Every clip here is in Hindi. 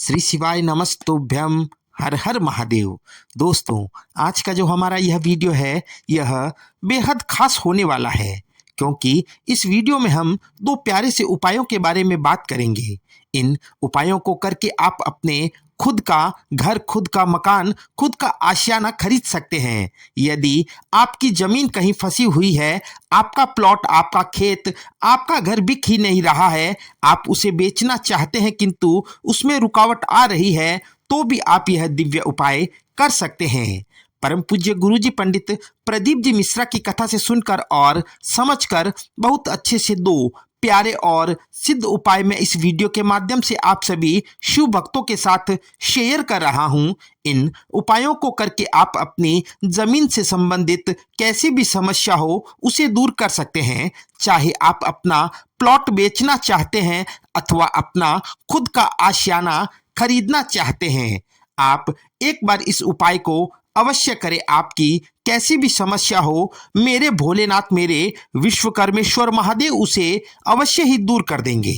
श्री शिवाय नमस्तुभ्यम। हर हर महादेव। दोस्तों, आज का जो हमारा यह वीडियो है यह बेहद खास होने वाला है, क्योंकि इस वीडियो में हम दो प्यारे से उपायों के बारे में बात करेंगे। इन उपायों को करके आप अपने खुद का घर, खुद का मकान, खुद का आशियाना खरीद सकते हैं। यदि आपकी जमीन कहीं फंसी हुई है, आपका प्लॉट, आपका खेत, आपका घर बिक ही नहीं रहा है, आप उसे बेचना चाहते हैं किंतु उसमें रुकावट आ रही है, तो भी आप यह दिव्य उपाय कर सकते हैं। परम पूज्य गुरुजी पंडित प्रदीप जी मिश्रा की कथा से सुनकर और समझकर बहुत अच्छे से दो प्यारे और सिद्ध उपाय मैं इस वीडियो के माध्यम से आप सभी शिव भक्तों के साथ शेयर कर रहा हूं। इन उपायों को करके आप अपनी जमीन से संबंधित कैसी भी समस्या हो उसे दूर कर सकते हैं। चाहे आप अपना प्लॉट बेचना चाहते हैं अथवा अपना खुद का आशियाना खरीदना चाहते हैं, आप एक बार इस उपाय को अवश्य करें। आपकी कैसी भी समस्या हो, मेरे भोलेनाथ, मेरे विश्वकर्मेश्वर महादेव उसे अवश्य ही दूर कर देंगे।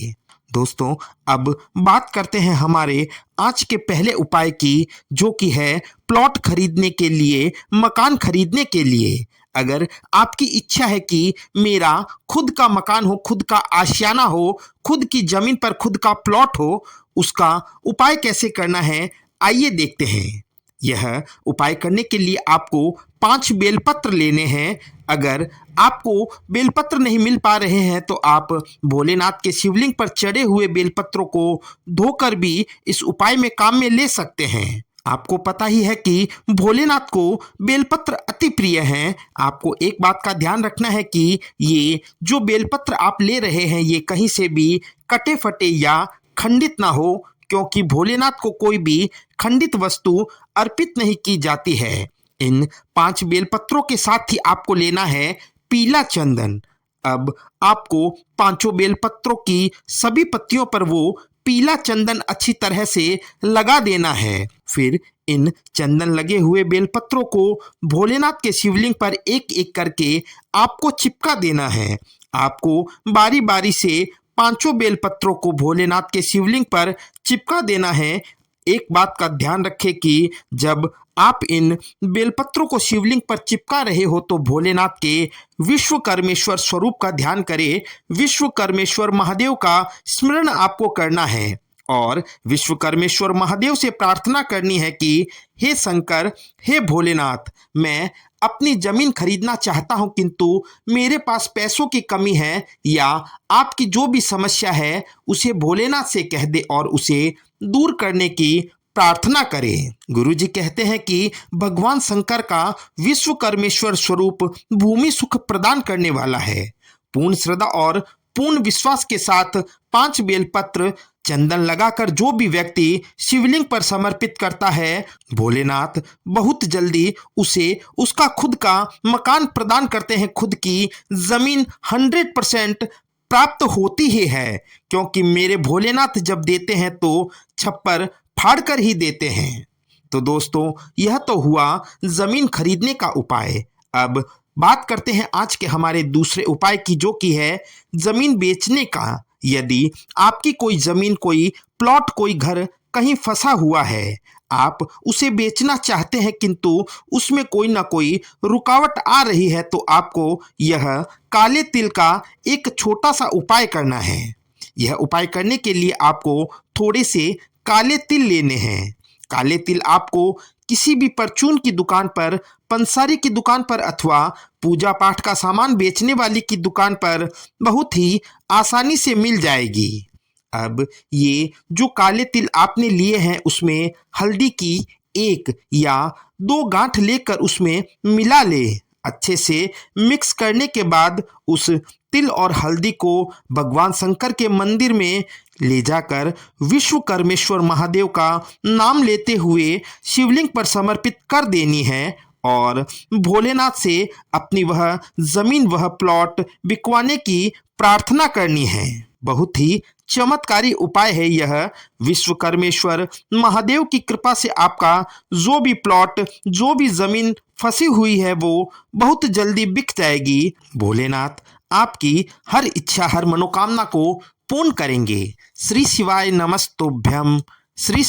दोस्तों, अब बात करते हैं हमारे आज के पहले उपाय की, जो कि है प्लॉट खरीदने के लिए, मकान खरीदने के लिए। अगर आपकी इच्छा है कि मेरा खुद का मकान हो, खुद का आशियाना हो, खुद की जमीन पर खुद का प्लॉट हो, उसका उपाय कैसे करना है आइए देखते हैं। यह उपाय करने के लिए आपको 5 बेलपत्र लेने हैं। अगर आपको बेलपत्र नहीं मिल पा रहे हैं तो आप भोलेनाथ के शिवलिंग पर चढ़े हुए बेलपत्रों को धोकर भी इस उपाय में काम में ले सकते हैं। आपको पता ही है कि भोलेनाथ को बेलपत्र अति प्रिय हैं। आपको एक बात का ध्यान रखना है कि ये जो बेलपत्र आप ले रहे हैं ये कहीं से भी कटे फटे या खंडित ना हो, क्योंकि भोलेनाथ को कोई भी खंडित वस्तु अर्पित नहीं की जाती है। इन 5 बेलपत्रों के साथ ही आपको लेना है पीला चंदन। अब आपको 5 बेलपत्रों की सभी पत्तियों पर वो पीला चंदन अच्छी तरह से लगा देना है। फिर इन चंदन लगे हुए बेलपत्रों को भोलेनाथ के शिवलिंग पर एक एक करके आपको चिपका देना है। आपको बारी बारी से 5 बेलपत्रों को भोलेनाथ के शिवलिंग पर चिपका देना है। एक बात का ध्यान रखें कि जब आप इन बेलपत्रों को शिवलिंग पर चिपका रहे हो तो भोलेनाथ के विश्वकर्मेश्वर स्वरूप का ध्यान करें। विश्वकर्मेश्वर महादेव का स्मरण आपको करना है और विश्वकर्मेश्वर महादेव से प्रार्थना करनी है कि हे शंकर, हे भोलेनाथ, मैं अपनी जमीन खरीदना चाहता हूं किंतु मेरे पास पैसों की कमी है, या आपकी जो भी समस्या है उसे भोलेनाथ से कह दे और उसे दूर करने की प्रार्थना करें। गुरुजी कहते हैं कि भगवान शंकर का विश्वकर्मेश्वर स्वरूप भूमि सुख प्रदान करने वाला है। पूर्ण श्रद्धा और पूर्ण विश्वास के साथ 5 बेलपत्र चंदन लगाकर जो भी व्यक्ति शिवलिंग पर समर्पित करता है, भोलेनाथ बहुत जल्दी उसे उसका खुद का मकान प्रदान करते हैं। खुद की जमीन 100% प्राप्त होती ही है, क्योंकि मेरे भोलेनाथ जब देते हैं तो छप्पर फाड़ कर ही देते हैं। तो दोस्तों, यह तो हुआ जमीन खरीदने का उपाय। अब बात करते हैं आज के हमारे दूसरे उपाय की, जो कि है जमीन बेचने का। यदि आपकी कोई जमीन, कोई प्लॉट, कोई घर कहीं फंसा हुआ है, आप उसे बेचना चाहते हैं किंतु उसमें कोई ना कोई रुकावट आ रही है, तो आपको यह काले तिल का एक छोटा सा उपाय करना है। यह उपाय करने के लिए आपको थोड़े से काले तिल लेने हैं। काले तिल आपको किसी भी परचून की दुकान पर, पंसारी की दुकान पर अथवा पूजा पाठ का सामान बेचने वाली की दुकान पर बहुत ही आसानी से मिल जाएगी। अब ये जो काले तिल आपने लिए हैं उसमें हल्दी की 1 या 2 गांठ लेकर उसमें मिला ले। अच्छे से मिक्स करने के बाद उस तिल और हल्दी को भगवान शंकर के मंदिर में ले जाकर विश्वकर्मेश्वर महादेव का नाम लेते हुए शिवलिंग पर समर्पित कर देनी है और भोलेनाथ से अपनी वह जमीन, वह प्लॉट बिकवाने की प्रार्थना करनी है। बहुत ही चमत्कारी उपाय है यह। विश्वकर्मेश्वर महादेव की कृपा से आपका जो भी प्लॉट, जो भी जमीन फंसी हुई है वो बहुत जल्दी बिक जाएगी। भोलेनाथ आपकी हर इच्छा, हर मनोकामना को पूर्ण करेंगे। श्री शिवाय नमस्तुभ्यम। श्री